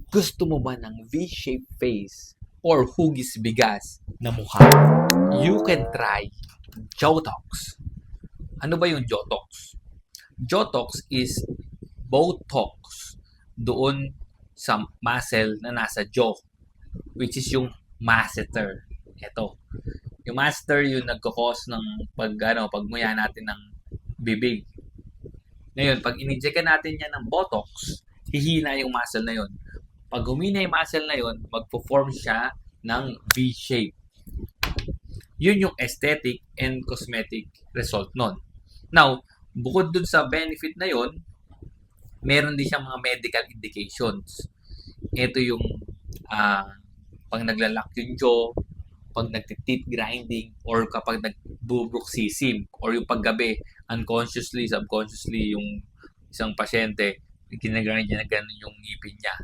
Gusto mo ba ng V-shaped face or hugis bigas na mukha? You can try Jotox. Ano ba yung Jotox? Jotox is Botox doon sa muscle na nasa jaw, which is yung masseter. Ito. Yung masseter yung nagkakos ng pagmuya natin ng bibig. Ngayon, pag inject natin yan ng Botox, hihina yung muscle na yun. Pag humina yung muscle na yun, magpo-form siya ng V-shape. Yun yung aesthetic and cosmetic result nun. Now, bukod dun sa benefit na yun, meron din siyang mga medical indications. Ito yung pag naglalak yung jaw, pag nagtiteeth grinding, or kapag nagbubruxism, or yung paggabi, unconsciously, subconsciously, yung isang pasyente, ginagano niya na ganun yung ngipin niya.